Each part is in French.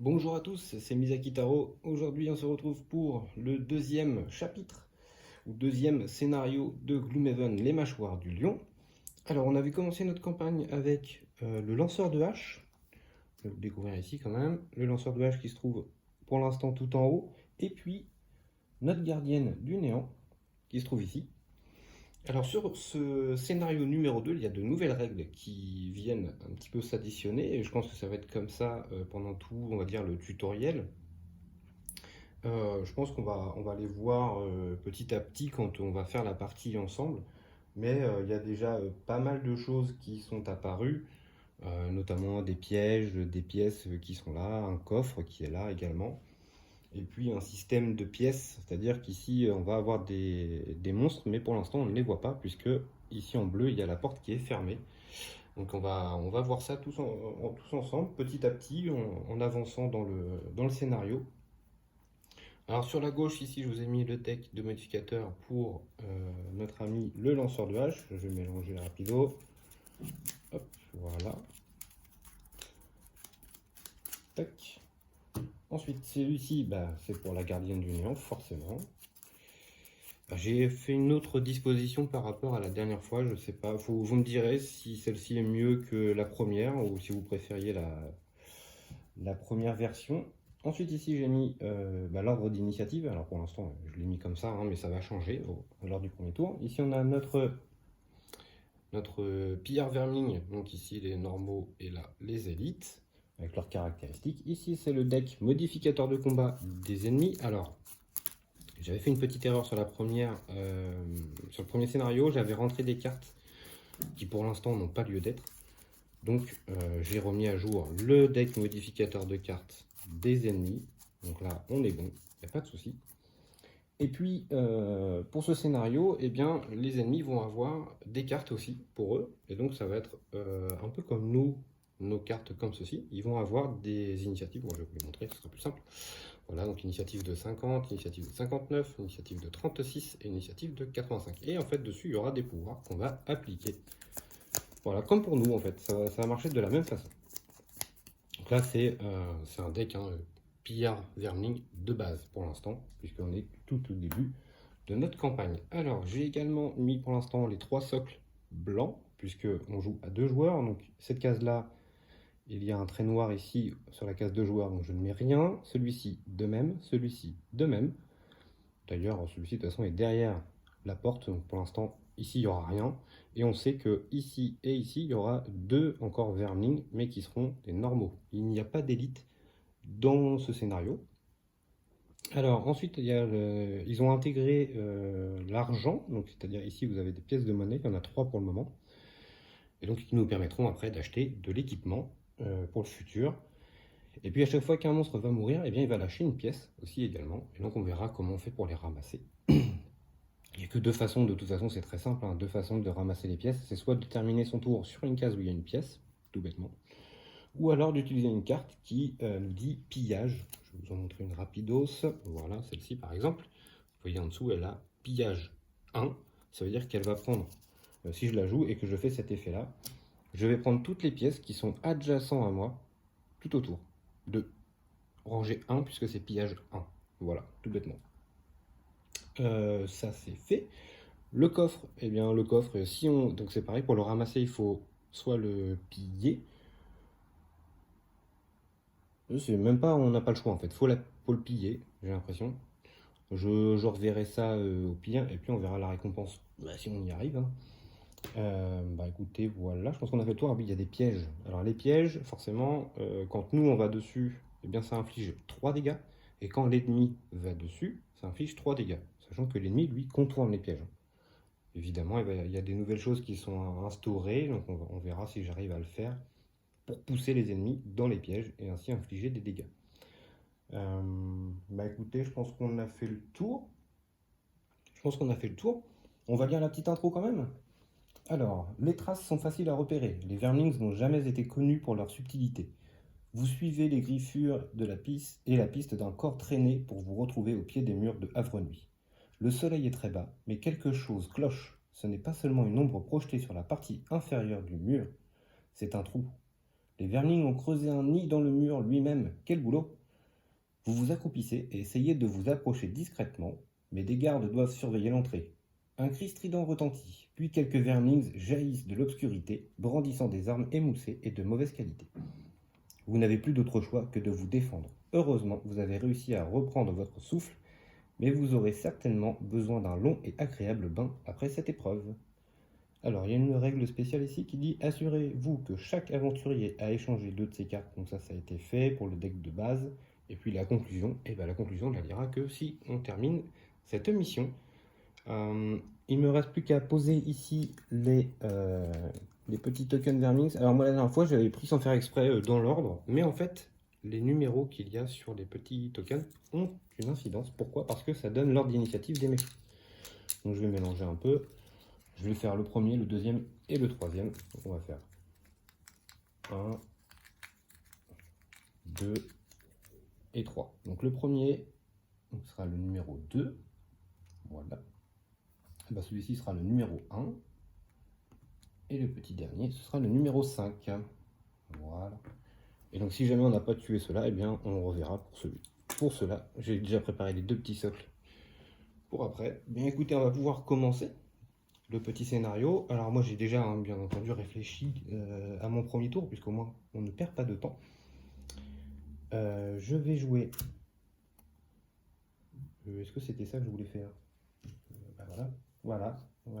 Bonjour à tous, c'est Misaki Taro. Aujourd'hui, on se retrouve pour le deuxième chapitre, ou deuxième scénario de Gloomhaven, les mâchoires du lion. Alors, on avait commencé notre campagne avec le lanceur de hache. Je vais vous découvrir ici quand même. Le lanceur de hache qui se trouve pour l'instant tout en haut. Et puis, notre gardienne du néant qui se trouve ici. Alors sur ce scénario numéro 2, il y a de nouvelles règles qui viennent un petit peu s'additionner et je pense que ça va être comme ça pendant tout, on va dire, le tutoriel. Je pense qu'on va les voir petit à petit quand on va faire la partie ensemble. Mais il y a déjà pas mal de choses qui sont apparues, notamment des pièges, des pièces qui sont là, un coffre qui est là également. Et puis un système de pièces, c'est-à-dire qu'ici on va avoir des monstres, mais pour l'instant on ne les voit pas, puisque ici en bleu il y a la porte qui est fermée. Donc on va voir ça tous ensemble, petit à petit, en avançant dans le scénario. Alors sur la gauche ici je vous ai mis le deck de modificateurs pour notre ami le lanceur de hache. Je vais mélanger rapido. Hop, voilà. Tac. Ensuite celui-ci, c'est pour la gardienne du néant forcément. J'ai fait une autre disposition par rapport à la dernière fois, je sais pas, vous me direz si celle-ci est mieux que la première ou si vous préfériez la première version. Ensuite ici j'ai mis l'ordre d'initiative, alors pour l'instant je l'ai mis comme ça, hein, mais ça va changer lors du premier tour. Ici on a notre pillard verming, donc ici les normaux et là les élites, avec leurs caractéristiques. Ici c'est le deck modificateur de combat des ennemis. Alors j'avais fait une petite erreur sur sur le premier scénario, j'avais rentré des cartes qui pour l'instant n'ont pas lieu d'être. Donc j'ai remis à jour le deck modificateur de cartes des ennemis. Donc là on est bon, il n'y a pas de souci. Et puis pour ce scénario, eh bien, les ennemis vont avoir des cartes aussi pour eux. Et donc ça va être un peu comme nos cartes comme ceci. Ils vont avoir des initiatives, bon, je vais vous les montrer, ce sera plus simple. Voilà, donc initiative de 50, initiative de 59, initiative de 36 et initiative de 85. Et en fait, dessus, il y aura des pouvoirs qu'on va appliquer. Voilà, comme pour nous, en fait, ça va marcher de la même façon. Donc là, c'est un deck, hein, pillard verming de base pour l'instant, puisqu'on est tout au début de notre campagne. Alors, j'ai également mis pour l'instant les 3 socles blancs, puisqu'on joue à 2 joueurs. Donc, cette case-là, il y a un trait noir ici sur la case 2 joueurs, donc je ne mets rien. Celui-ci de même, celui-ci de même. D'ailleurs, celui-ci de toute façon est derrière la porte, donc pour l'instant, ici il n'y aura rien. Et on sait que ici et ici, il y aura 2 encore vermling, mais qui seront des normaux. Il n'y a pas d'élite dans ce scénario. Alors ensuite, ils ont intégré l'argent, donc c'est-à-dire ici vous avez des pièces de monnaie, il y en a 3 pour le moment. Et donc qui nous permettront après d'acheter de l'équipement pour le futur. Et puis à chaque fois qu'un monstre va mourir, eh bien, il va lâcher une pièce aussi également. Et donc on verra comment on fait pour les ramasser. Il n'y a que 2 façons, de toute façon c'est très simple, hein, 2 façons de ramasser les pièces. C'est soit de terminer son tour sur une case où il y a une pièce, tout bêtement, ou alors d'utiliser une carte qui nous dit pillage. Je vais vous en montrer une rapidos. Voilà, celle-ci par exemple. Vous voyez en dessous, elle a pillage 1. Ça veut dire qu'elle va prendre, si je la joue et que je fais cet effet-là, je vais prendre toutes les pièces qui sont adjacentes à moi, tout autour, de rangée 1, puisque c'est pillage 1. Voilà, tout bêtement. Ça c'est fait. Le coffre, eh bien le coffre, donc c'est pareil, pour le ramasser, il faut soit le piller. C'est même pas, on n'a pas le choix en fait, faut le piller, j'ai l'impression. Je reverrai ça au pire, et puis on verra la récompense si on y arrive, hein. Écoutez, voilà, je pense qu'on a fait le tour. Ah oui, il y a des pièges. Alors les pièges, forcément, quand nous on va dessus, eh bien ça inflige 3 dégâts. Et quand l'ennemi va dessus, ça inflige 3 dégâts. Sachant que l'ennemi, lui, contourne les pièges. Évidemment, il y a des nouvelles choses qui sont instaurées, donc on verra si j'arrive à le faire pour pousser les ennemis dans les pièges et ainsi infliger des dégâts. Écoutez, je pense qu'on a fait le tour. On va lire la petite intro quand même. Alors, les traces sont faciles à repérer. Les vermlings n'ont jamais été connus pour leur subtilité. Vous suivez les griffures de la piste et la piste d'un corps traîné pour vous retrouver au pied des murs de Havre-Nuit. Le soleil est très bas, mais quelque chose cloche. Ce n'est pas seulement une ombre projetée sur la partie inférieure du mur, c'est un trou. Les vermings ont creusé un nid dans le mur lui-même. Quel boulot! Vous vous accroupissez et essayez de vous approcher discrètement, mais des gardes doivent surveiller l'entrée. Un cri strident retentit, puis quelques vermings jaillissent de l'obscurité, brandissant des armes émoussées et de mauvaise qualité. Vous n'avez plus d'autre choix que de vous défendre. Heureusement, vous avez réussi à reprendre votre souffle, mais vous aurez certainement besoin d'un long et agréable bain après cette épreuve. Alors, il y a une règle spéciale ici qui dit « Assurez-vous que chaque aventurier a échangé 2 de ses cartes ». Donc ça a été fait pour le deck de base. Et puis la conclusion, la conclusion, on la lira que si on termine cette mission. Il me reste plus qu'à poser ici les petits tokens Vermings. Alors moi la dernière fois j'avais pris sans faire exprès dans l'ordre, mais en fait les numéros qu'il y a sur les petits tokens ont une incidence. Pourquoi? Parce que ça donne l'ordre d'initiative des méchants. Donc je vais mélanger un peu. Je vais faire le premier, le deuxième et le troisième. Donc on va faire 1, 2 et 3. Donc le premier sera le numéro 2. Voilà. Celui-ci sera le numéro 1. Et le petit dernier, ce sera le numéro 5. Voilà. Et donc si jamais on n'a pas tué cela, eh bien on reverra pour celui. Pour cela, j'ai déjà préparé les 2 petits socles pour après. Bien écoutez, on va pouvoir commencer le petit scénario. Alors moi j'ai déjà bien entendu réfléchi à mon premier tour, puisqu'au moins on ne perd pas de temps. Je vais jouer... Est-ce que c'était ça que je voulais faire? Voilà. Ouais,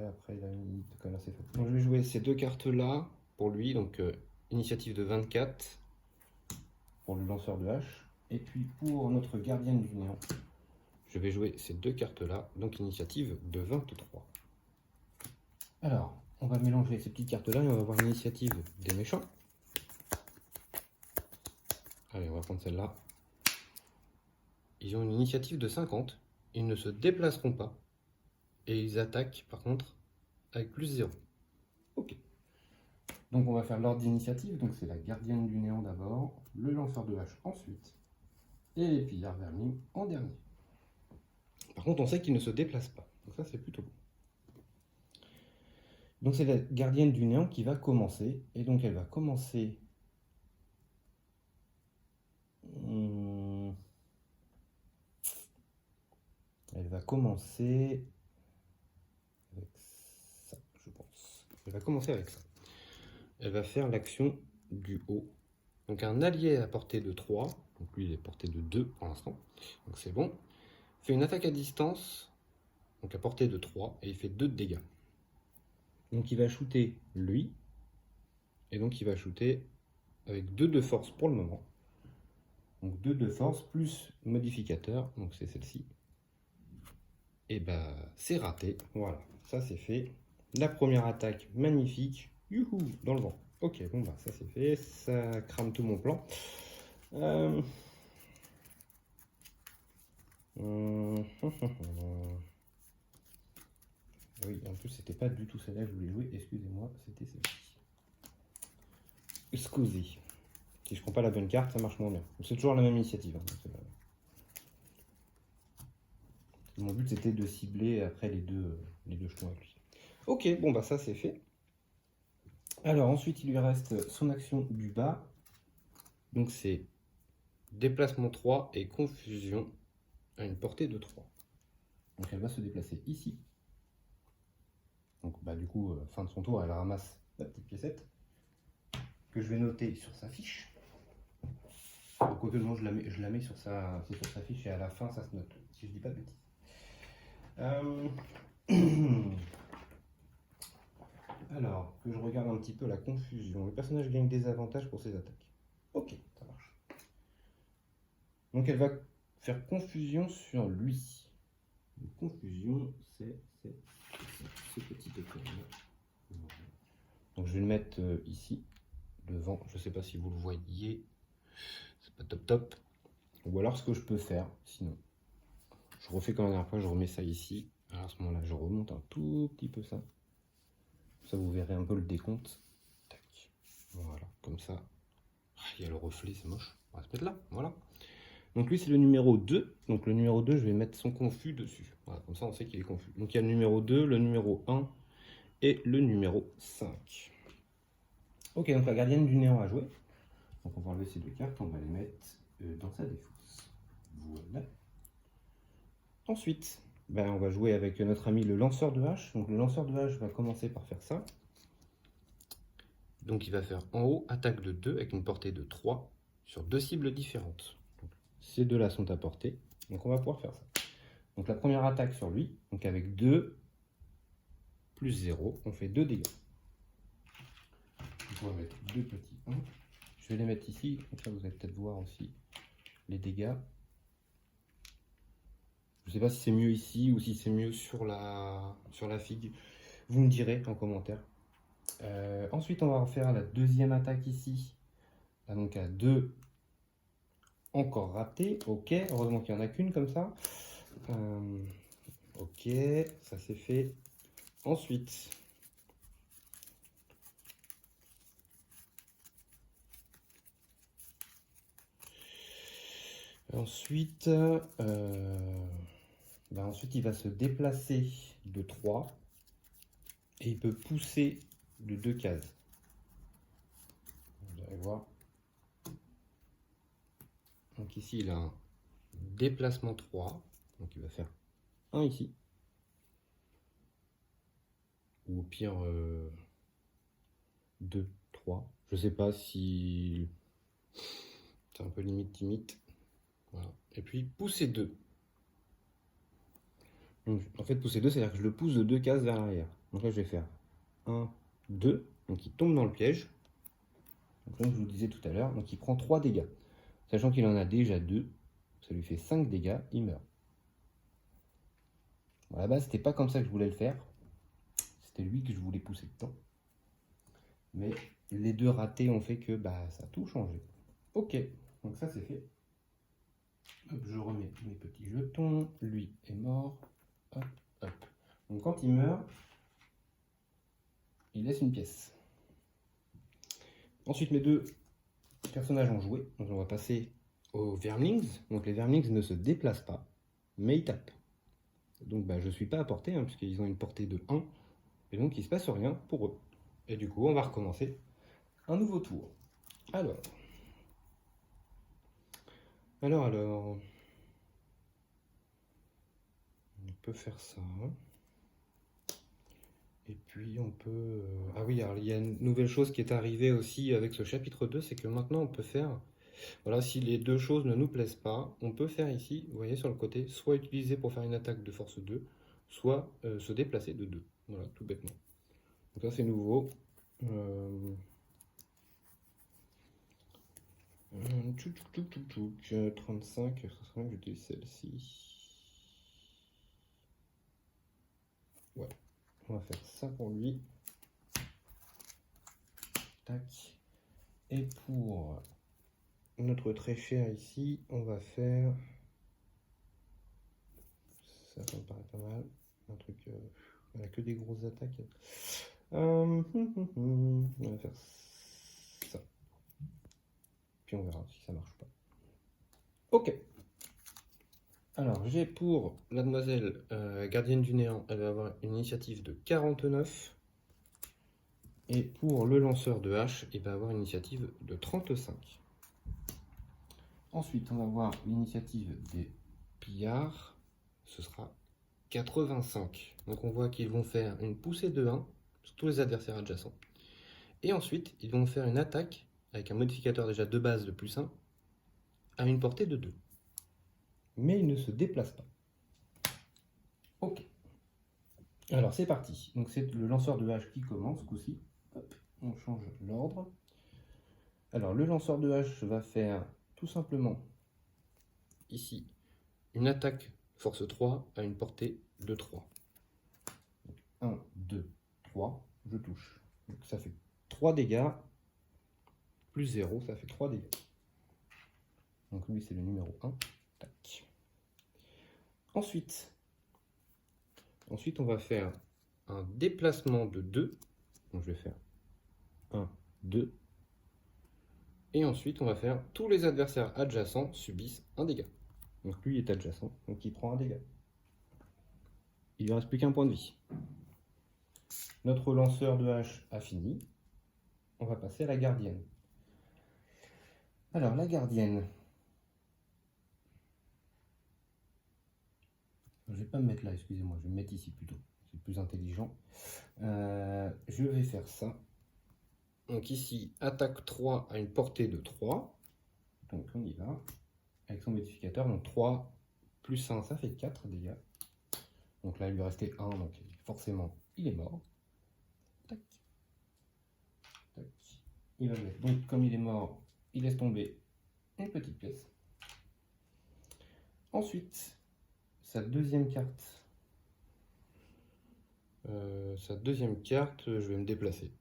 après il a mis comme assez fait. Donc je vais jouer ces 2 cartes là pour lui, donc initiative de 24 pour le lanceur de hache, et puis pour notre gardienne du néant, je vais jouer ces 2 cartes là, donc initiative de 23. Alors, on va mélanger ces petites cartes là et on va voir l'initiative des méchants. Allez, on va prendre celle-là. Ils ont une initiative de 50, ils ne se déplaceront pas, et ils attaquent par contre avec plus 0. Ok. Donc on va faire l'ordre d'initiative, donc c'est la gardienne du néant d'abord, le lanceur de hache ensuite, et les pillards vermines en dernier. Par contre on sait qu'ils ne se déplacent pas, donc ça c'est plutôt bon. Donc c'est la gardienne du néant qui va commencer, et donc elle va commencer... Elle va commencer avec ça, je pense. Elle va commencer avec ça. Elle va faire l'action du haut. Donc un allié à portée de 3, donc lui il est porté de 2 pour l'instant, donc c'est bon. Fait une attaque à distance, donc à portée de 3, et il fait 2 de dégâts. Donc il va shooter lui, et donc il va shooter avec 2 de force pour le moment. Donc 2 de force plus modificateur, donc c'est celle-ci. Et c'est raté, voilà, ça c'est fait. La première attaque, magnifique, youhou, dans le vent. Ok, bon ça c'est fait, ça crame tout mon plan. Oui, en plus c'était pas du tout celle-là que je voulais jouer, excusez-moi, c'était celle-ci. Scusi. Si je prends pas la bonne carte, ça marche moins bien. C'est toujours la même initiative. Hein, mon but c'était de cibler après les deux jetons avec lui. Ok, bon ça c'est fait. Alors ensuite il lui reste son action du bas. Donc c'est déplacement 3 et confusion à une portée de 3. Donc elle va se déplacer ici. Donc du coup, fin de son tour, elle ramasse la petite piécette que je vais noter sur sa fiche. Quoique non, je la mets sur sa fiche et à la fin ça se note, si je dis pas de bêtises. Alors, que je regarde un petit peu la confusion. Le personnage gagne des avantages pour ses attaques. Ok, ça marche. Donc elle va faire confusion sur lui. Donc, confusion, c'est ce petit token. Donc je vais le mettre ici, devant. Je ne sais pas si vous le voyez. C'est pas top. Ou alors ce que je peux faire, sinon, je refais comme la dernière fois, je remets ça ici. Alors à ce moment-là, je remonte un tout petit peu ça. Ça, vous verrez un peu le décompte. Tac. Voilà, comme ça. Il y a le reflet, c'est moche. On va se mettre là, voilà. Donc lui, c'est le numéro 2. Donc le numéro 2, je vais mettre son confus dessus. Voilà, comme ça, on sait qu'il est confus. Donc il y a le numéro 2, le numéro 1 et le numéro 5. Ok, donc la gardienne du néant a joué. Donc on va enlever ces deux cartes, on va les mettre dans sa défausse. Voilà. Ensuite, on va jouer avec notre ami le lanceur de hache. Donc le lanceur de hache va commencer par faire ça. Donc il va faire en haut attaque de 2 avec une portée de 3 sur 2 cibles différentes. Donc, ces deux-là sont à portée, donc on va pouvoir faire ça. Donc la première attaque sur lui, donc avec 2 plus 0, on fait 2 dégâts. Donc on va mettre 2 petits 1. Je vais les mettre ici, comme ça vous allez peut-être voir aussi les dégâts. Je ne sais pas si c'est mieux ici ou si c'est mieux sur la figue. Vous me direz en commentaire. Ensuite, on va refaire la deuxième attaque ici. Là, donc à 2 encore raté. Ok, heureusement qu'il n'y en a qu'une comme ça. Ok, ça c'est fait. Ensuite, ensuite, il va se déplacer de 3 et il peut pousser de 2 cases. Vous allez voir. Donc ici, il a un déplacement 3. Donc il va faire 1 ici. Ou au pire 2, 3. Je sais pas si c'est un peu limite. Voilà. Et puis pousser 2. Donc, en fait, pousser 2, c'est-à-dire que je le pousse de 2 cases vers l'arrière. Donc là, je vais faire 1, 2. Donc il tombe dans le piège. Donc, comme je vous disais tout à l'heure, donc il prend 3 dégâts. Sachant qu'il en a déjà 2, ça lui fait 5 dégâts, il meurt. Bon, à la base, c'était pas comme ça que je voulais le faire. C'était lui que je voulais pousser dedans. Mais les deux ratés ont fait que ça a tout changé. Ok, donc ça c'est fait. Hop, je remets mes petits jetons. Lui est mort. Hop, hop. Donc quand il meurt, il laisse une pièce. Ensuite, mes deux personnages ont joué. Donc on va passer aux Vermlings. Donc les Vermlings ne se déplacent pas, mais ils tapent. Donc je ne suis pas à portée, puisqu'ils ont une portée de 1. Et donc il ne se passe rien pour eux. Et du coup, on va recommencer un nouveau tour. Alors, on peut faire ça. Et puis on peut... Ah oui, alors il y a une nouvelle chose qui est arrivée aussi avec ce chapitre 2, c'est que maintenant on peut faire... Voilà, si les deux choses ne nous plaisent pas, on peut faire ici, vous voyez sur le côté, soit utiliser pour faire une attaque de force 2, soit se déplacer de 2. Voilà, tout bêtement. Donc ça c'est nouveau. 35, ça serait que j'utilise celle-ci. Ouais, on va faire ça pour lui. Tac. Et pour notre très cher ici, on va faire... Ça me paraît pas mal. Un truc... il n'y a que des grosses attaques. On va faire ça. Puis on verra si ça marche pas. Ok. Alors, j'ai pour la demoiselle gardienne du néant, elle va avoir une initiative de 49. Et pour le lanceur de hache, il va avoir une initiative de 35. Ensuite, on va voir l'initiative des pillards. Ce sera 85. Donc on voit qu'ils vont faire une poussée de 1 sur tous les adversaires adjacents. Et ensuite, ils vont faire une attaque avec un modificateur déjà de base de plus 1 à une portée de 2. Mais ils ne se déplacent pas. Ok. Alors c'est parti. Donc c'est le lanceur de hache qui commence ce coup-ci. Hop, on change l'ordre. Alors le lanceur de hache va faire tout simplement ici une attaque force 3 à une portée de 3. Donc 1, 2, 3, je touche. Donc ça fait 3 dégâts, plus 0, ça fait 3 dégâts. Donc lui c'est le numéro 1. Tac. Ensuite, on va faire un déplacement de 2. Donc je vais faire 1, 2. Et ensuite on va faire tous les adversaires adjacents subissent un dégât. Donc lui est adjacent, donc il prend un dégât. Il ne lui reste plus qu'un point de vie. Notre lanceur de hache a fini. on va passer à la gardienne. Alors, la gardienne. Je vais pas me mettre là, excusez-moi, je vais me mettre ici plutôt. C'est plus intelligent. Je vais faire ça. Donc ici, attaque 3 à une portée de 3. Donc on y va. Avec son modificateur, donc 3 plus 1, ça fait 4 dégâts. Donc là, il lui restait 1, donc forcément, il est mort. Tac. Tac. Il va mettre. Donc comme il est mort, il laisse tomber une petite pièce. Ensuite, sa deuxième carte. Je vais me déplacer.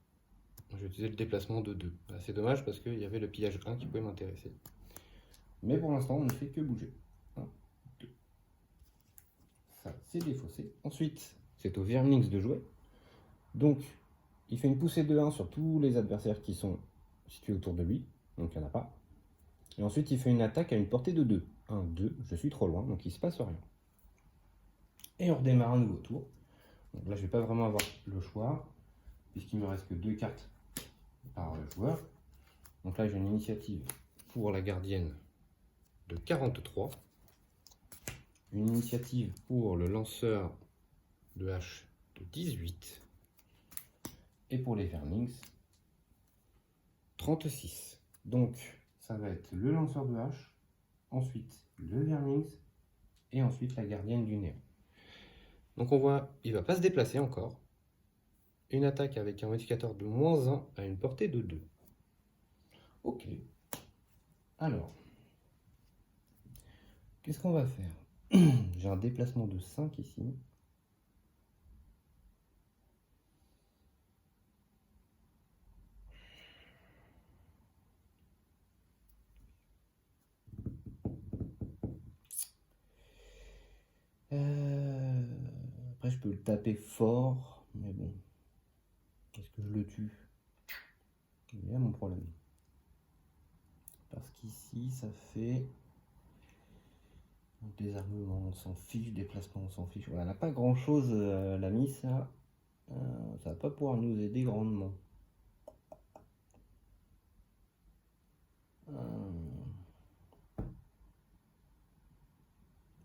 Je vais utiliser le déplacement de 2. C'est dommage parce qu'il y avait le pillage 1 qui pouvait m'intéresser. Mais pour l'instant, on ne fait que bouger. 1, 2. Ça, c'est défaussé. Ensuite, c'est au Verminx de jouer. Donc, il fait une poussée de 1 sur tous les adversaires qui sont situés autour de lui. Donc, il n'y en a pas. Et ensuite, il fait une attaque à une portée de 2. 1, 2, je suis trop loin, donc il ne se passe rien. Et on redémarre un nouveau tour. Donc là, je ne vais pas vraiment avoir le choix, puisqu'il me reste que 2 cartes par joueur. Donc là, j'ai une initiative pour la gardienne de 43. Une initiative pour le lanceur de hache de 18. Et pour les Verminx, 36. Donc, ça va être le lanceur de hache, ensuite le Verminx, et ensuite la gardienne du néant. Donc on voit, il ne va pas se déplacer encore. Une attaque avec un modificateur de -1 à une portée de 2. Ok. Alors, qu'est-ce qu'on va faire? J'ai un déplacement de 5 ici. Après, je peux le taper fort, mais bon. Est-ce que je le tue? Il y a mon problème. Parce qu'ici, ça fait... Désarmement, on s'en fiche. Déplacement, on s'en fiche. Voilà, elle n'a pas grand-chose, la mise, ça. Ça va pas pouvoir nous aider grandement.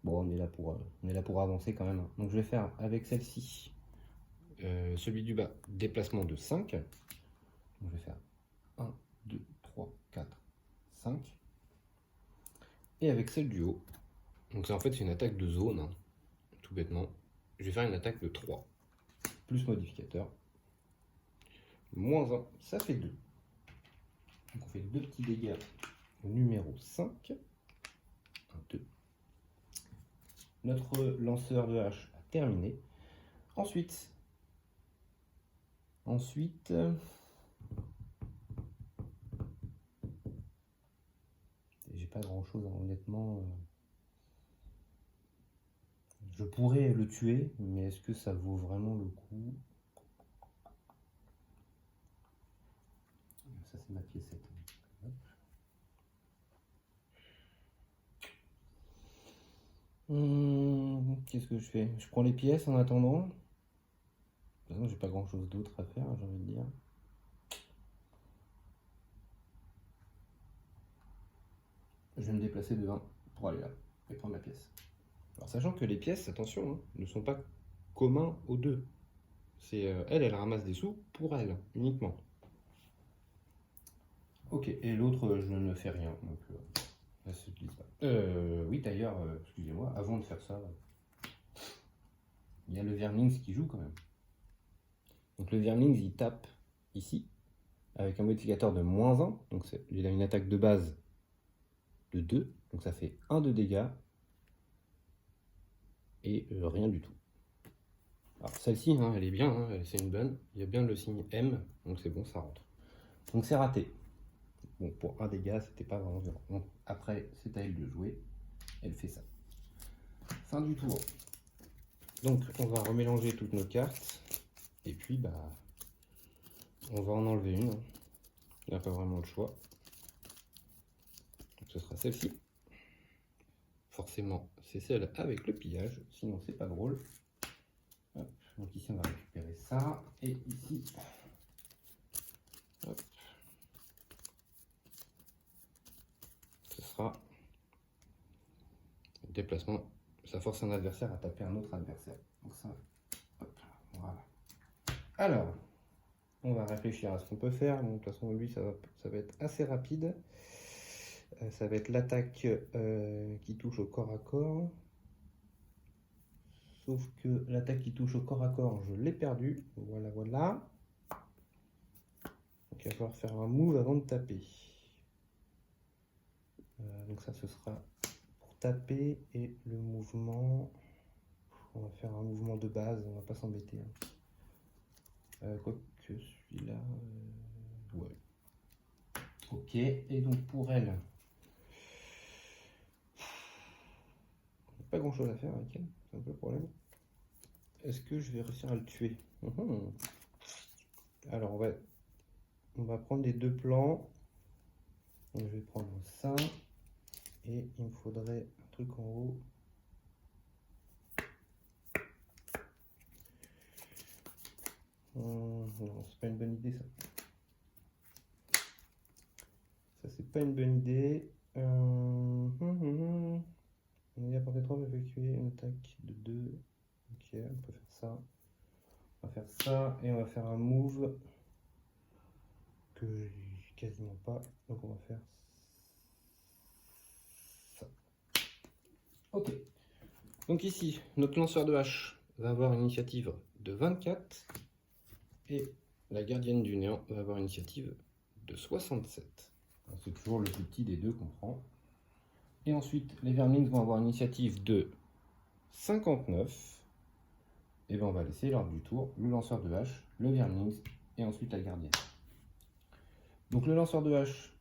Bon, on est là pour avancer quand même. Donc je vais faire avec celle-ci, celui du bas, déplacement de 5. Donc je vais faire 1, 2, 3, 4, 5. Et avec celle du haut, donc ça en fait c'est une attaque de zone, hein, tout bêtement. Je vais faire une attaque de 3, plus modificateur. -1, ça fait 2. Donc on fait 2 petits dégâts au numéro 5. 1, 2. Notre lanceur de hache a terminé. Ensuite, j'ai pas grand chose, honnêtement. Je pourrais le tuer, mais est-ce que ça vaut vraiment le coup? Ça, c'est ma piécette. Qu'est-ce que je fais? Je prends les pièces en attendant. De toute façon, j'ai pas grand chose d'autre à faire, j'ai envie de dire. Je vais me déplacer de 1 pour aller là et prendre la pièce. Alors, sachant que les pièces, attention, hein, ne sont pas communs aux deux. C'est elle ramasse des sous pour elle, uniquement. Ok, et l'autre, je ne fais rien. Donc, elle s'utilise pas. Oui, d'ailleurs, excusez-moi, avant de faire ça, il y a le Verminx qui joue quand même. Donc le Verminx, il tape ici, avec un modificateur de -1. Donc il a une attaque de base de 2. Donc ça fait 1 de dégâts. Et rien du tout. Alors celle-ci, hein, elle est bien, hein, c'est une bonne. Il y a bien le signe M, donc c'est bon, ça rentre. Donc c'est raté. Bon, pour 1 dégât, c'était pas vraiment violent. Donc, après, c'est à elle de jouer. Elle fait ça. Fin du tour. Donc on va remélanger toutes nos cartes. Et puis, bah, on va en enlever une. Il n'y a pas vraiment le choix. Donc ce sera celle-ci. Forcément, c'est celle avec le pillage, sinon c'est pas drôle. Hop. Donc ici, on va récupérer ça. Et ici, hop, forcera le déplacement, ça force un adversaire à taper un autre adversaire. Donc ça, hop, voilà. Alors, on va réfléchir à ce qu'on peut faire. Bon, de toute façon, lui, ça va être assez rapide. Ça va être l'attaque qui touche au corps à corps. Sauf que l'attaque qui touche au corps à corps, je l'ai perdu. Voilà, voilà. Donc il va falloir faire un move avant de taper. Donc ça, ce sera pour taper. Et le mouvement, on va faire un mouvement de base, on va pas s'embêter. Quoique celui-là... ouais. Ok, et donc pour elle, pas grand chose à faire avec elle, c'est un peu le problème. Est-ce que je vais réussir à le tuer? Alors on va prendre les deux plans. Donc, je vais prendre ça et il me faudrait un truc en haut. Non, c'est pas une bonne idée ça. Ça c'est pas une bonne idée. On a apporté 3 pour effectuer une attaque de 2. Ok, on peut faire ça. On va faire ça et on va faire un move que j'ai quasiment pas. Donc on va faire ça. Ok. Donc ici, notre lanceur de hache va avoir une initiative de 24 et la gardienne du néant va avoir une initiative de 67. C'est toujours le plus petit des deux qu'on prend. Et ensuite, les vermines vont avoir une initiative de 59. Et bien on va laisser l'ordre du tour, le lanceur de hache, le vermins et ensuite la gardienne. Donc le lanceur de hache,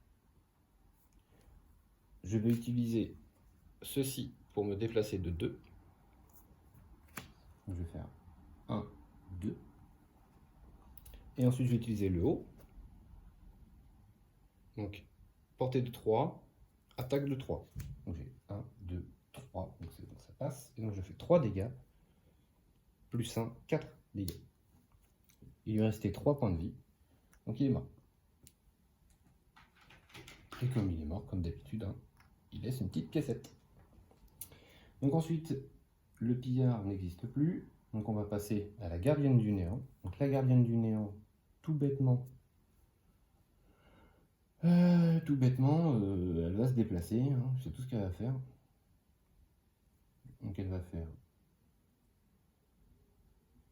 je vais utiliser ceci pour me déplacer de 2. Je vais faire 1, 2. Et ensuite je vais utiliser le haut. Donc portée de 3, attaque de 3. Donc j'ai 1, 2, 3, donc c'est bon, ça passe. Et donc je fais 3 dégâts, plus 1, 4 dégâts. Il lui restait 3 points de vie, donc il est mort. Et comme il est mort, comme d'habitude, hein, il laisse une petite cassette. Donc ensuite, le pillard n'existe plus, donc on va passer à la gardienne du néant. Donc la gardienne du néant, tout bêtement, elle va se déplacer, hein, c'est tout ce qu'elle va faire. Donc elle va faire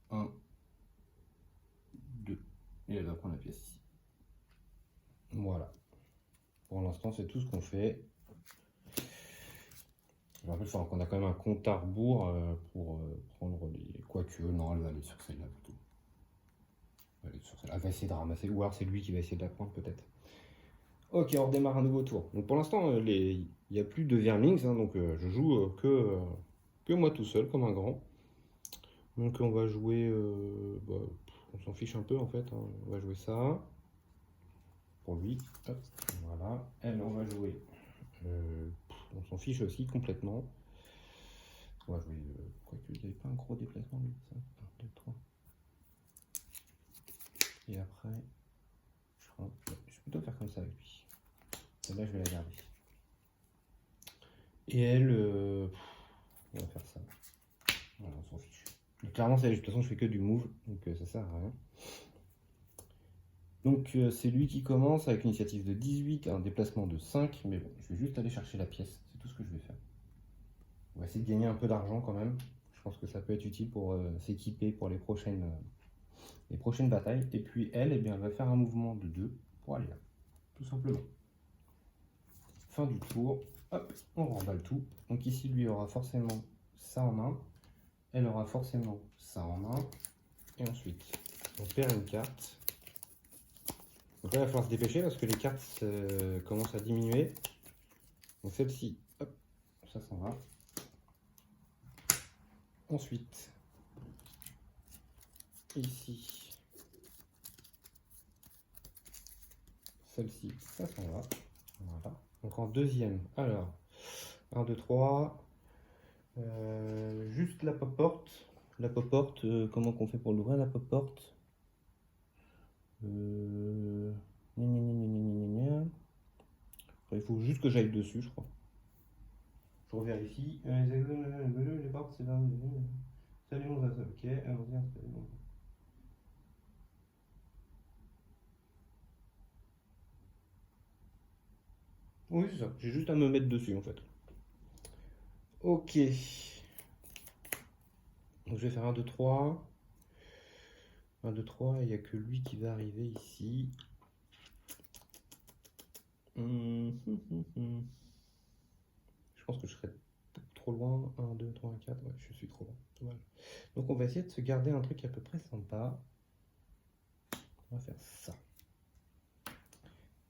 1, 2, et elle va prendre la pièce ici. Voilà. Pour l'instant, c'est tout ce qu'on fait. Je rappelle qu'on a quand même un compte à rebours pour prendre les... Quoique, non, elle va aller sur celle-là plutôt. Elle va essayer de ramasser, ou alors c'est lui qui va essayer de la prendre peut-être. Ok, on redémarre un nouveau tour. Donc pour l'instant, il n'y a plus de vermings, hein, donc je joue que moi tout seul, comme un grand. Donc on va jouer, on s'en fiche un peu en fait, hein. On va jouer ça, pour lui, hop, voilà. Elle, on va jouer, on s'en fiche aussi complètement. On va jouer, quoique il n'y avait pas un gros déplacement lui, ça, 1, 2, 3. Et après, je vais plutôt faire comme ça avec lui. Et là, je vais la garder. Et elle, on va faire ça. Voilà, on s'en fiche. Donc, clairement, de toute façon, je fais que du move, donc ça sert à rien. Donc, c'est lui qui commence avec une initiative de 18, un déplacement de 5. Mais bon, je vais juste aller chercher la pièce. C'est tout ce que je vais faire. On va essayer de gagner un peu d'argent quand même. Je pense que ça peut être utile pour s'équiper pour les prochaines batailles. Et puis, elle, eh bien, elle va faire un mouvement de 2 pour aller là. Tout simplement. Fin du tour. Hop, on remballe tout. Donc ici, lui aura forcément ça en main. Elle aura forcément ça en main. Et ensuite, on perd une carte. Donc là, il va falloir se dépêcher parce que les cartes commencent à diminuer. Donc celle-ci, hop, ça s'en va. Ensuite, ici, celle-ci, ça s'en va. Voilà. Donc en deuxième, alors, 1, 2, 3. Juste la pop-porte. La pop-porte, comment qu'on fait pour l'ouvrir la pop-porte? Après, il faut juste que j'aille dessus, je crois. Je revérifie. Les portes, c'est là. Salut, on va ça. Ok, alors viens, oui, c'est ça. J'ai juste à me mettre dessus, en fait. Ok. Donc, je vais faire 1, 2, 3. 1, 2, 3. Il n'y a que lui qui va arriver ici. Je pense que je serais trop loin. 1, 2, 3, 4. Ouais, je suis trop loin. Dommage. Donc, on va essayer de se garder un truc à peu près sympa. On va faire ça.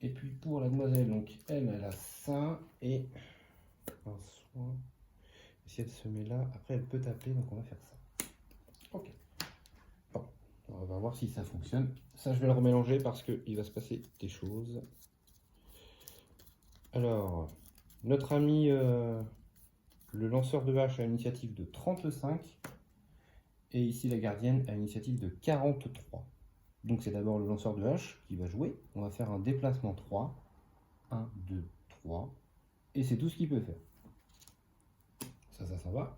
Et puis pour la demoiselle, donc elle a ça et un soin. Si elle se met là, après elle peut taper, donc on va faire ça. Ok. Bon, on va voir si ça fonctionne. Ça, je vais le remélanger parce qu'il va se passer des choses. Alors, notre ami le lanceur de hache a une initiative de 35 et ici la gardienne a une initiative de 43. Donc c'est d'abord le lanceur de hache qui va jouer. On va faire un déplacement 3. 1, 2, 3. Et c'est tout ce qu'il peut faire. Ça va.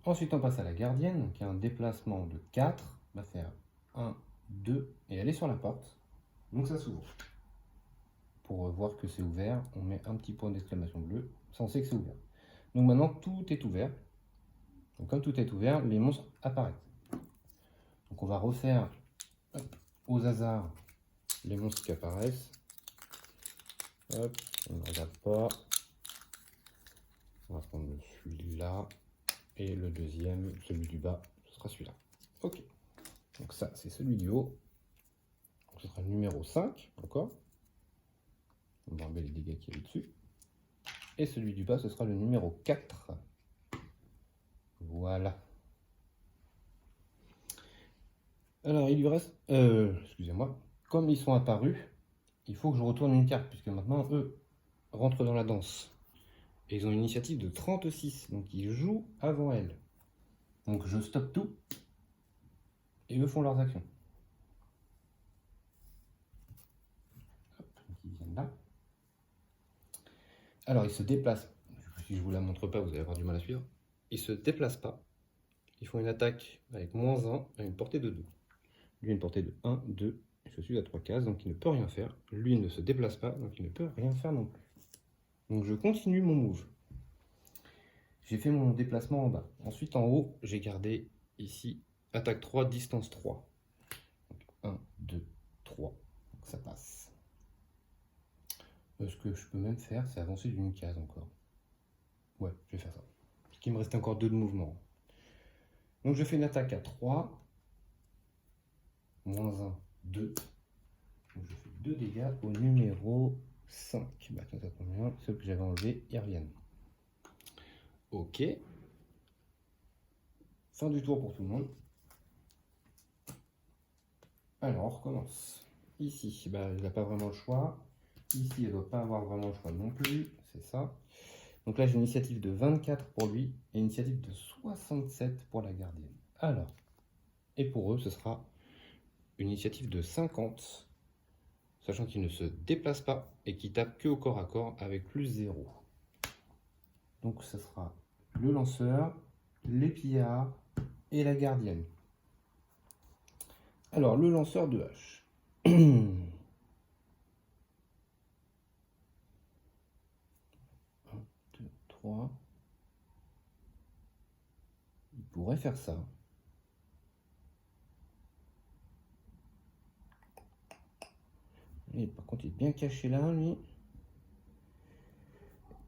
Ensuite, on passe à la gardienne, qui a un déplacement de 4. On va faire 1, 2, et elle est sur la porte. Donc ça s'ouvre. Pour voir que c'est ouvert, on met un petit point d'exclamation bleu. Ça, on sait que c'est ouvert. Donc maintenant, tout est ouvert. Donc comme tout est ouvert, les monstres apparaissent. Donc on va refaire aux hasards les monstres qui apparaissent. Hop, on ne regarde pas. On va prendre celui-là. Et le deuxième, celui du bas, ce sera celui-là. Ok. Donc ça, c'est celui du haut. Donc ce sera le numéro 5, encore. On va enlever les dégâts qu'il y a dessus. Et celui du bas, ce sera le numéro 4. Voilà. Alors, il lui reste... excusez-moi. Comme ils sont apparus, il faut que je retourne une carte, puisque maintenant, eux, rentrent dans la danse. Et ils ont une initiative de 36, donc ils jouent avant elle. Donc je stoppe tout, et eux font leurs actions. Hop, donc ils viennent là. Alors, ils se déplacent. Si je ne vous la montre pas, vous allez avoir du mal à suivre. Ils ne se déplacent pas. Ils font une attaque avec -1 à une portée de 2. Lui a une portée de 1, 2, je suis à 3 cases, donc il ne peut rien faire. Lui ne se déplace pas, donc il ne peut rien faire non plus. Donc je continue mon move. J'ai fait mon déplacement en bas. Ensuite en haut, j'ai gardé ici attaque 3, distance 3. Donc 1, 2, 3. Donc ça passe. Ce que je peux même faire, c'est avancer d'une case encore. Ouais, je vais faire ça. Parce qu'il me reste encore 2 de mouvement. Donc je fais une attaque à 3. -1, 2. Donc je fais 2 dégâts au numéro 5. Bah ça tombe bien, ceux que j'avais enlevés, ils reviennent. Ok. Fin du tour pour tout le monde. Alors on recommence. Ici, bah, elle n'a pas vraiment le choix. Ici, elle ne doit pas avoir vraiment le choix non plus. C'est ça. Donc là, j'ai une initiative de 24 pour lui et une initiative de 67 pour la gardienne. Alors, et pour eux, ce sera une initiative de 50, sachant qu'ils ne se déplacent pas et qu'ils tapent que au corps à corps avec +0. Donc ce sera le lanceur, les pillards et la gardienne. Alors, le lanceur de hache. 1, 2, 3. Il pourrait faire ça. Et par contre, il est bien caché là, lui.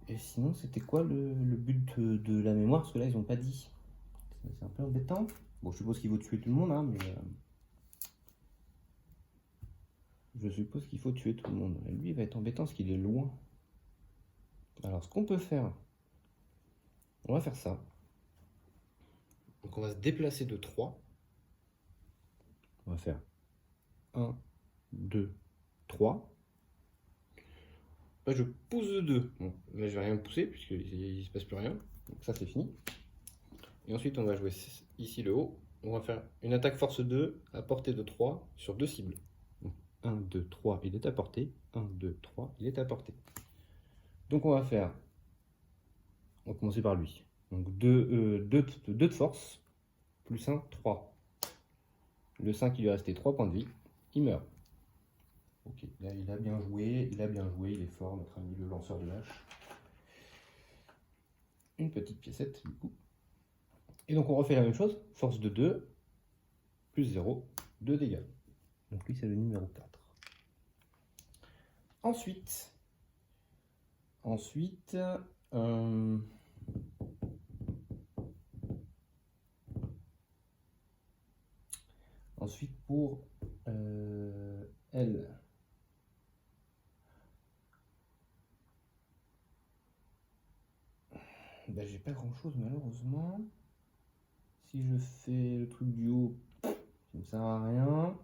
Et sinon, c'était quoi le but de la mémoire? Parce que là, ils n'ont pas dit. C'est un peu embêtant. Bon, je suppose qu'il faut tuer tout le monde, hein, mais... je suppose qu'il faut tuer tout le monde. Et lui, il va être embêtant parce qu'il est loin. Alors, ce qu'on peut faire... On va faire ça. Donc, on va se déplacer de 3. On va faire 1, 2, 3. Là, je pousse de 2. Bon, là, je vais rien pousser puisqu'il ne se passe plus rien. Donc, ça, c'est fini. Et ensuite, on va jouer ici le haut. On va faire une attaque force 2 à portée de 3 sur 2 cibles. Donc, 1, 2, 3, il est à portée. 1, 2, 3, il est à portée. Donc on va faire, on va commencer par lui. Donc 2 de force, plus 1, 3. Le 5, il lui restait 3 points de vie, il meurt. Ok, là il a bien joué, il est fort, notre ami le lanceur de hache. Une petite piécette du coup. Et donc on refait la même chose, force de 2, plus 0, 2 dégâts. Donc lui c'est le numéro 4. Ensuite, pour elle, ben, j'ai pas grand chose malheureusement. Si je fais le truc du haut, ça ne sert à rien.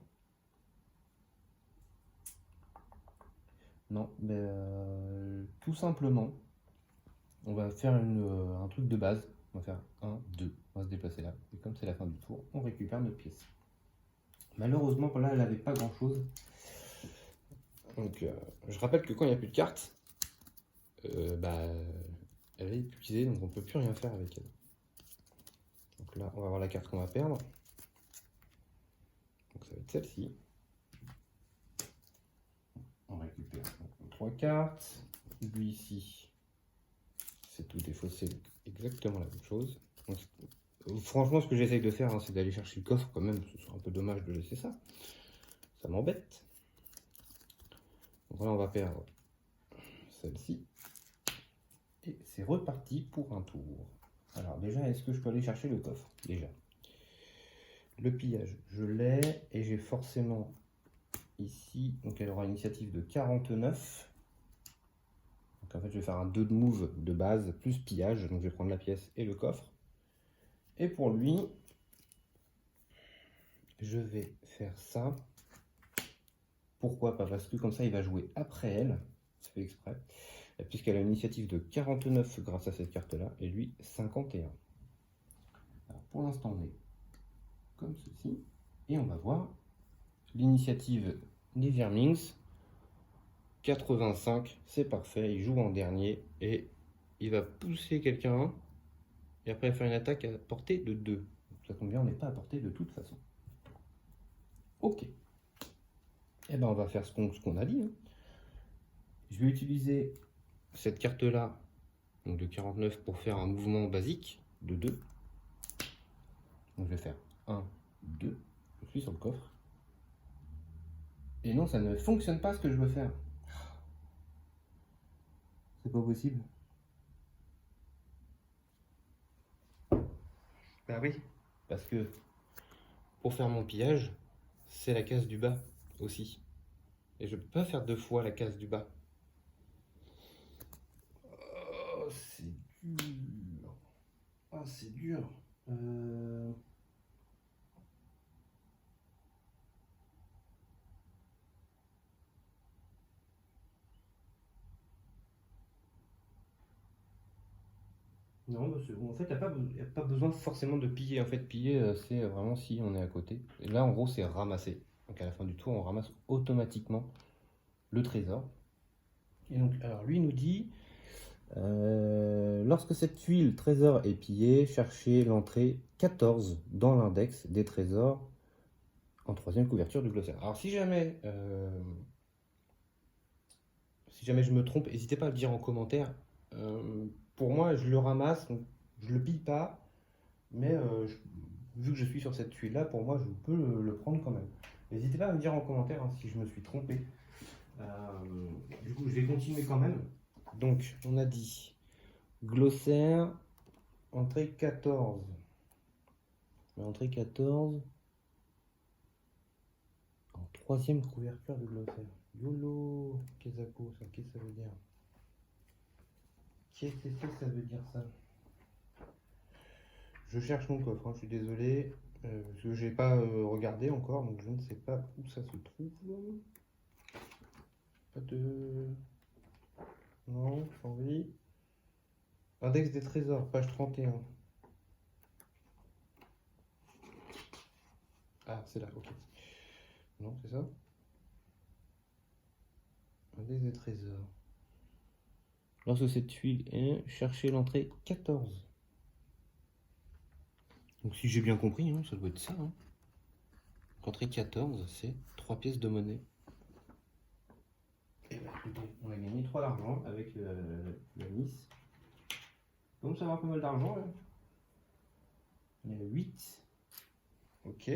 Non, ben, tout simplement, on va faire un truc de base. On va faire 1, 2. On va se déplacer là. Et comme c'est la fin du tour, on récupère notre pièce. Malheureusement, là, elle n'avait pas grand chose. Donc, je rappelle que quand il n'y a plus de cartes, bah, elle est épuisée, donc on ne peut plus rien faire avec elle. Donc là, on va avoir la carte qu'on va perdre. Donc ça va être celle-ci. On récupère 3 cartes. Lui ici, c'est tout défaussé, donc exactement la même chose. Donc, franchement, ce que j'essaye de faire, hein, c'est d'aller chercher le coffre quand même. Ce serait un peu dommage de laisser ça. Ça m'embête. Donc là, on va perdre celle-ci. Et c'est reparti pour un tour. Alors déjà, est-ce que je peux aller chercher le coffre? Déjà. Le pillage, je l'ai. Et j'ai forcément ici, donc elle aura une initiative de 49. Donc en fait, je vais faire un 2 de move de base, plus pillage. Donc je vais prendre la pièce et le coffre. Et pour lui, je vais faire ça. Pourquoi pas? Parce que comme ça, il va jouer après elle. C'est fait exprès. Puisqu'elle a une initiative de 49 grâce à cette carte-là. Et lui, 51. Alors pour l'instant, on est comme ceci. Et on va voir l'initiative des Vermings. 85, c'est parfait. Il joue en dernier. Et il va pousser quelqu'un. Et après, il va faire une attaque à portée de 2. Ça tombe bien, on n'est pas à portée de toute façon. Ok. Et ben on va faire ce qu'on a dit. Hein. Je vais utiliser cette carte-là, donc de 49, pour faire un mouvement basique de 2. Donc je vais faire 1, 2. Je suis sur le coffre. Et non, ça ne fonctionne pas ce que je veux faire. C'est pas possible. Bah oui. Parce que pour faire mon pillage, c'est la case du bas aussi. Et je peux pas faire 2 fois la case du bas. Oh, c'est dur. Ah, c'est dur. Non, parce que, en fait, il n'y a pas besoin forcément de piller. En fait, piller, c'est vraiment si on est à côté. Et là, en gros, c'est ramasser. Donc à la fin du tour, on ramasse automatiquement le trésor. Et donc, alors lui nous dit, lorsque cette tuile trésor est pillée, cherchez l'entrée 14 dans l'index des trésors en 3e couverture du glossaire. Alors si jamais je me trompe, n'hésitez pas à le dire en commentaire. Pour moi, je le ramasse, donc je le pille pas, mais vu que je suis sur cette tuile là, pour moi, je peux le prendre quand même. N'hésitez pas à me dire en commentaire hein, si je me suis trompé. Du coup, je vais continuer quand même. Donc, on a dit glossaire, entrée 14. Entrée 14 en 3e couverture de glossaire. YOLO, Kezako, ça, qu'est-ce que ça veut dire? Qu'est-ce que ça veut dire ça? Je cherche mon coffre, hein, je suis désolé, parce que j'ai pas regardé encore, donc je ne sais pas où ça se trouve. Pas de... Non, sans vie. Index des trésors, page 31. Ah, c'est là, ok. Non, c'est ça? Index des trésors. Lorsque cette tuile est, cherchez l'entrée 14. Donc si j'ai bien compris, hein, ça doit être ça. Hein. L'entrée 14, c'est 3 pièces de monnaie. Et bien écoutez, on a gagné 3 d'argent avec le Nice. Donc ça va pas mal d'argent là. Il y a 8. Ok.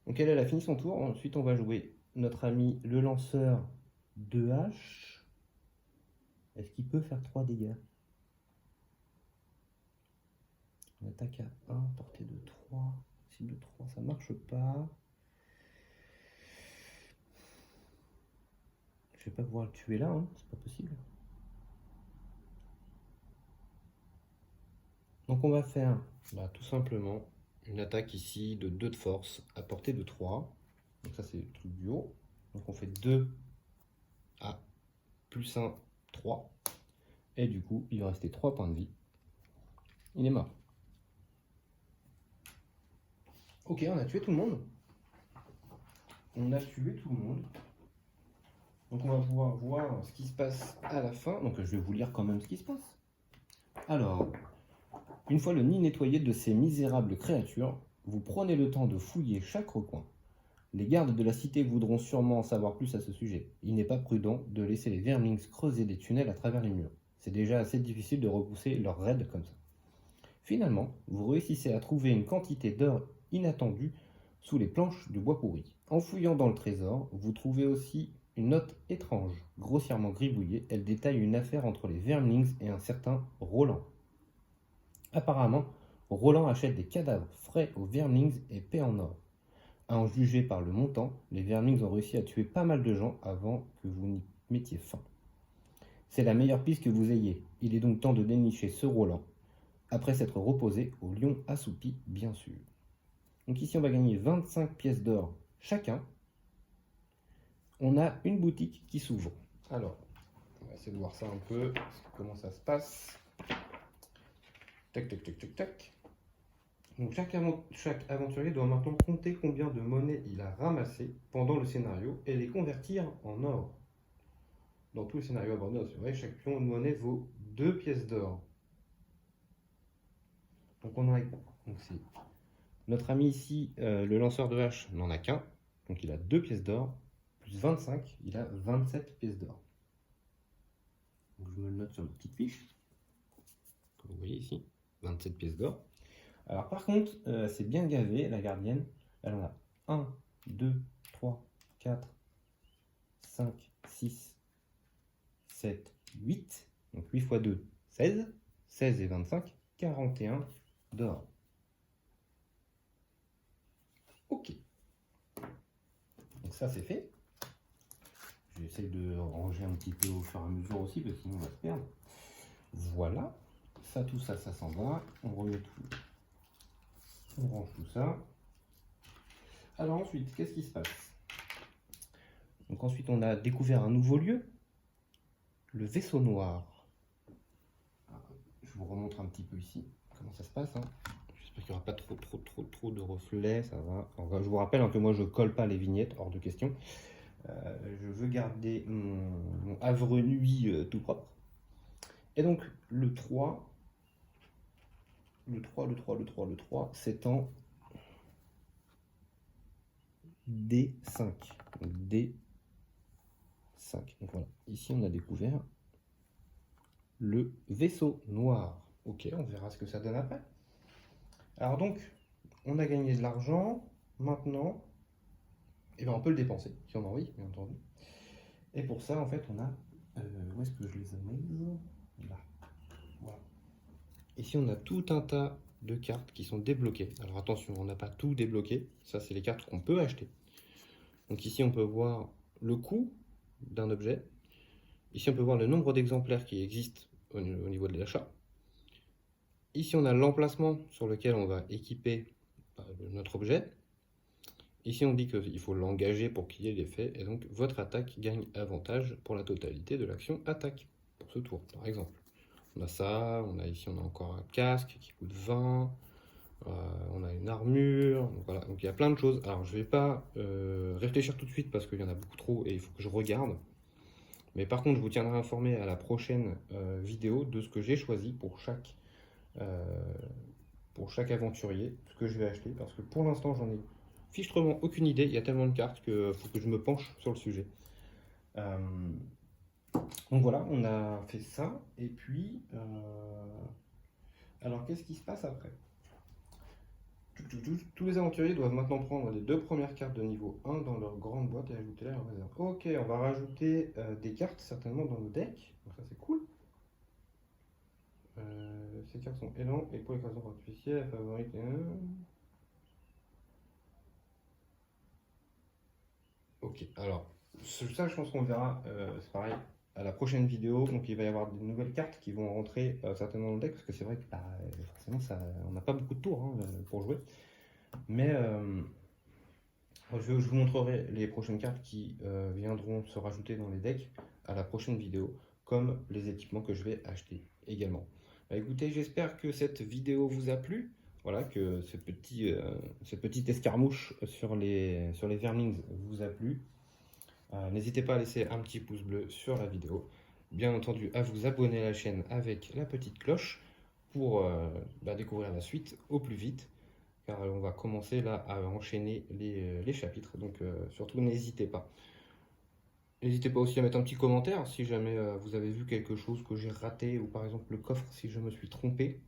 Donc elle a fini son tour. Ensuite on va jouer notre ami le lanceur 2H. Est-ce qu'il peut faire 3 dégâts? On attaque à 1, portée de 3. Cible de 3, ça marche pas. Je vais pas pouvoir le tuer là, hein. C'est pas possible. Donc on va faire tout simplement une attaque ici de 2 de force à portée de 3. Donc ça c'est le truc du haut. Donc on fait 2 à plus 1, 3. Et du coup il va rester 3 points de vie. Il est mort. Ok, on a tué tout le monde. On a tué tout le monde. Donc on va pouvoir voir ce qui se passe à la fin. Donc je vais vous lire quand même ce qui se passe. Alors, une fois le nid nettoyé de ces misérables créatures, vous prenez le temps de fouiller chaque recoin. Les gardes de la cité voudront sûrement en savoir plus à ce sujet. Il n'est pas prudent de laisser les vermlings creuser des tunnels à travers les murs. C'est déjà assez difficile de repousser leurs raids comme ça. Finalement, vous réussissez à trouver une quantité d'or inattendue sous les planches de bois pourri. En fouillant dans le trésor, vous trouvez aussi une note étrange, grossièrement gribouillée. Elle détaille une affaire entre les vermlings et un certain Roland. Apparemment, Roland achète des cadavres frais aux vermlings et paie en or. À en juger par le montant, les vermlings ont réussi à tuer pas mal de gens avant que vous n'y mettiez fin. C'est la meilleure piste que vous ayez. Il est donc temps de dénicher ce Roland, après s'être reposé au lion assoupi, bien sûr. Donc ici, on va gagner 25 pièces d'or chacun. On a une boutique qui s'ouvre. Alors, on va essayer de voir ça un peu, comment ça se passe. Tac, tac, tac, tac, tac. Donc chaque aventurier doit maintenant compter combien de monnaie il a ramassé pendant le scénario et les convertir en or. Dans tous les scénarios abordés, c'est vrai, chaque pion de monnaie vaut 2 pièces d'or. Donc on a donc c'est notre ami ici, le lanceur de hache, n'en a qu'un. Donc il a 2 pièces d'or, plus 25, il a 27 pièces d'or. Donc je me le note sur ma petite fiche. Comme vous voyez ici, 27 pièces d'or. Alors par contre, c'est bien gavé, la gardienne. Elle en a 1, 2, 3, 4, 5, 6, 7, 8. Donc 8 x 2, 16. 16 et 25, 41 d'or. Ok. Donc ça c'est fait. J'essaie de ranger un petit peu au fur et à mesure aussi, parce que sinon on va se perdre. Voilà. Ça, tout ça, ça s'en va. On remet tout. On range tout ça. Alors ensuite, qu'est-ce qui se passe? Donc ensuite, on a découvert un nouveau lieu, le vaisseau noir. Alors, je vous remontre un petit peu ici comment ça se passe. Hein. J'espère qu'il n'y aura pas trop de reflets, ça va. Alors, je vous rappelle que moi, je colle pas les vignettes, hors de question. Je veux garder mon havre nuit tout propre. Et donc, le 3, c'est en D5. Donc D5. Donc voilà, ici on a découvert le vaisseau noir. Ok, on verra ce que ça donne après. Alors donc, on a gagné de l'argent. Maintenant, eh ben, on peut le dépenser, si on a envie, bien entendu. Et pour ça, en fait, on a... où est-ce que je les ai mises? Là. Voilà. Ici, on a tout un tas de cartes qui sont débloquées. Alors attention, on n'a pas tout débloqué. Ça, c'est les cartes qu'on peut acheter. Donc ici, on peut voir le coût d'un objet. Ici, on peut voir le nombre d'exemplaires qui existent au niveau de l'achat. Ici, on a l'emplacement sur lequel on va équiper notre objet. Ici, on dit qu'il faut l'engager pour qu'il y ait l'effet. Et donc, votre attaque gagne avantage pour la totalité de l'action attaque. Pour ce tour, par exemple. On a ça. Ici, on a encore un casque qui coûte 20. On a une armure. Donc, voilà. Donc, il y a plein de choses. Alors, je ne vais pas réfléchir tout de suite parce qu'il y en a beaucoup trop et il faut que je regarde. Mais par contre, je vous tiendrai informé à la prochaine vidéo de ce que j'ai choisi pour chaque aventurier, ce que je vais acheter, parce que pour l'instant, j'en ai fichtrement aucune idée. Il y a tellement de cartes qu'il faut que je me penche sur le sujet. Donc voilà, on a fait ça. Et puis, alors qu'est-ce qui se passe après? Tous les aventuriers doivent maintenant prendre les 2 premières cartes de niveau 1 dans leur grande boîte et ajouter-les à leur réserve. Ok, on va rajouter des cartes certainement dans nos decks. Donc ça c'est cool. Ces cartes sont élan et pour les créations artificielles, la favorite est... Ok, alors, ça je pense qu'on verra, c'est pareil, à la prochaine vidéo. Donc il va y avoir de nouvelles cartes qui vont rentrer certainement dans le deck, parce que c'est vrai que bah, forcément on n'a pas beaucoup de tours hein, pour jouer. Mais je vous montrerai les prochaines cartes qui viendront se rajouter dans les decks à la prochaine vidéo, comme les équipements que je vais acheter également. Bah, écoutez, j'espère que cette vidéo vous a plu. Voilà, que cette petite escarmouche sur les Vermings vous a plu. N'hésitez pas à laisser un petit pouce bleu sur la vidéo. Bien entendu, à vous abonner à la chaîne avec la petite cloche pour découvrir la suite au plus vite. Car on va commencer là à enchaîner les chapitres. Donc surtout, n'hésitez pas. N'hésitez pas aussi à mettre un petit commentaire si jamais vous avez vu quelque chose que j'ai raté, ou par exemple le coffre si je me suis trompé.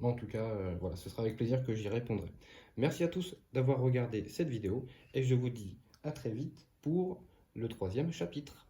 En tout cas, voilà, ce sera avec plaisir que j'y répondrai. Merci à tous d'avoir regardé cette vidéo et je vous dis à très vite pour le 3e chapitre.